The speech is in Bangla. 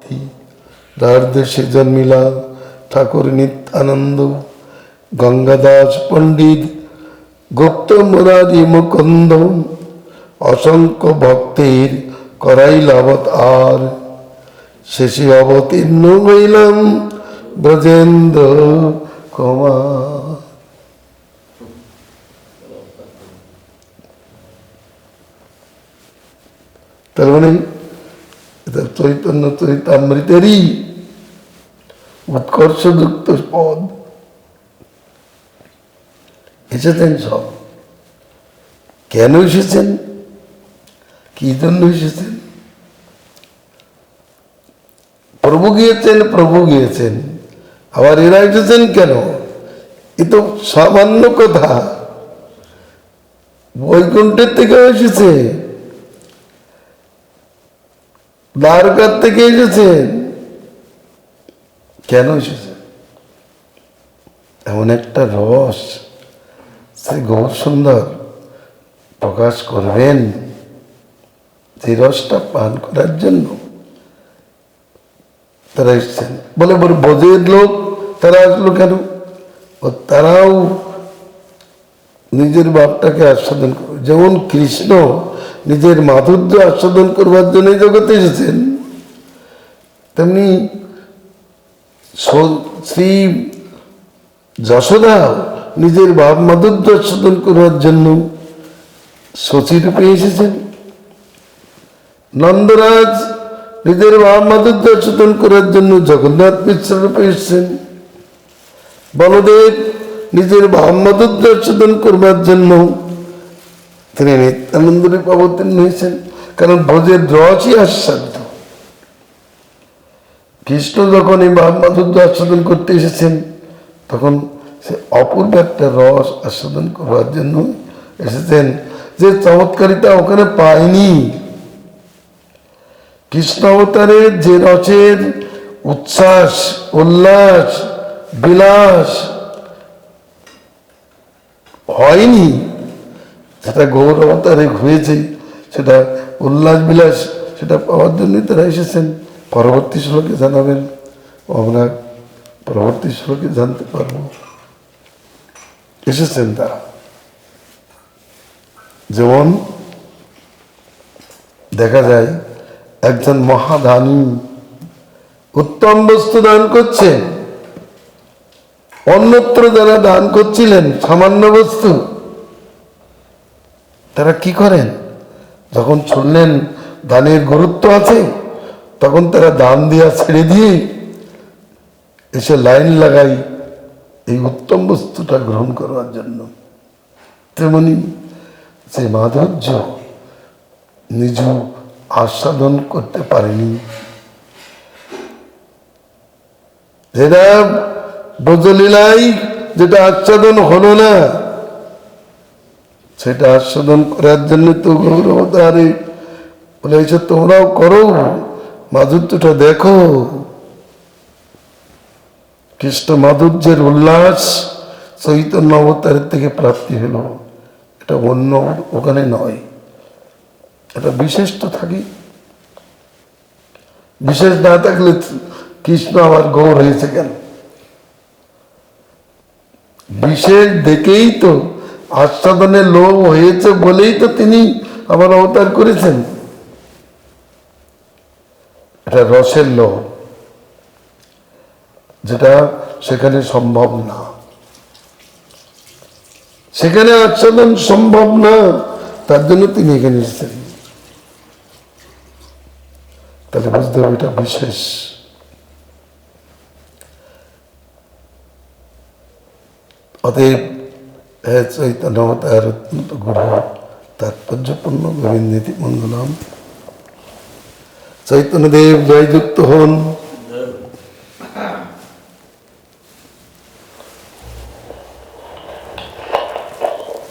ভক্তি, যার দেশে জন্মিলা ঠাকুর নিত্যানন্দ, গঙ্গাদাস পণ্ডিত, গুপ্ত মুরারি মুকুন্দ, অসংখ্য ভক্তের করাইল অবতার, শেষে অবতীর্ণ হইলাম ব্রজেন্দ্র কুমার। তার মানে এটা চৈতন্য চরিতামৃতেরই উৎকর্ষযুক্ত পদ। এসেছেন সব, কেন এসেছেন, কি জন্য এসেছেন? প্রভু গিয়েছেন, আবার এরা এসেছেন কেন? এ তো সামান্য কথা, বৈকুণ্ঠের থেকে এসেছে, দ্বারকার থেকে এসেছেন। কেন এসেছে? এমন একটা রস শ্রী গৌর সুন্দর প্রকাশ করবেন, যে রসটা পান করার জন্য তারা এসছেন। বলে বোঝের লোক তারা আসলো কেন? ও তারাও নিজের বাপটাকে আস্বাদন করবে, যেমন কৃষ্ণ নিজের মাধুর্য আস্বাদন করবার জন্য জগতে এসেছেন, তেমনি শ্রী যশোদা নিজের ভাব মাধুর্য আস্বাদন করবার জন্য শচীরূপে এসেছেন। নন্দরাজ নিজের ভাব মাধুর্য আস্বাদন করার জন্য জগন্নাথ মিশ্র রূপে এসেছেন। বলদেব নিজের ভাব মাধুর্য আস্বাদন করবার জন্য তিনি নিত্যানন্দ রূপে অবতীর্ণ হয়েছেন, কারণ ভোজের রসই আস্বাদ্য। কৃষ্ণ যখন এই ভাব মাধুর্য আস্বাদন করতে এসেছেন, তখন সে অপূর্ব একটা রস আস্বাদন করবার জন্য এসেছেন, যে চমৎকারিতা ওখানে পায়নি। কৃষ্ণ অবতারে যে রসের উচ্ছ্বাস, উল্লাস, বিলাস হয়নি, সেটা গৌর অবতারে হয়েছে, সেটা উল্লাস বিলাস, সেটা পাওয়ার জন্যই তারা এসেছেন। পরবর্তী শ্লোকে জানাবেন, আমরা পরবর্তী শ্লোকে জানতে পারব এসেছেন তারা। যেমন দেখা যায় একজন মহাদানী উত্তম বস্তু দান করছেন, অন্যত্র যারা দান করছিলেন সামান্য বস্তু, তারা কি করেন? যখন শুনলেন দানের গুরুত্ব আছে, তখন তারা দান দিয়া ছেড়ে দিয়ে এসে লাইন লাগাই এই উত্তম বস্তুটা গ্রহণ করবার জন্য। তেমনি যে মাধুর্য নিজ আস্বাদন করতে পারেনি, যেটা ব্রজলীলাই যেটা আস্বাদন হলো না, সেটা আস্বাদন করার জন্য তো গৌর অবতারে বলেছে তোমরাও করো, মাধুর্যটা দেখো। কৃষ্ণ মাধুর্যের উল্লাস চৈতন্য অবতারের থেকে প্রাপ্তি হলো, এটা অন্য ওখানে নয়। এটা বিশেষ তো থাকি, বিশেষ না থাকলে কৃষ্ণ আবার গৌর হয়েছে কেন? বিশেষ দেখেই তো, আস্বাদনের লোভ হয়েছে বলেই তো তিনি আবার অবতার করেছেন। এটা রসের লোভ, যেটা সেখানে সম্ভব না, সেখানে আস্বাদন সম্ভব না, তার জন্য তিনি এখানে এসেছেন। তাহলে বুঝতে হবে এটা বিশেষ। অতএব চৈতন্য অবতার অত্যন্ত গুরু তাৎপর্যপূর্ণ গোবিন্দ মঙ্গলম। চৈতন্যদেব জয়যুক্ত হন।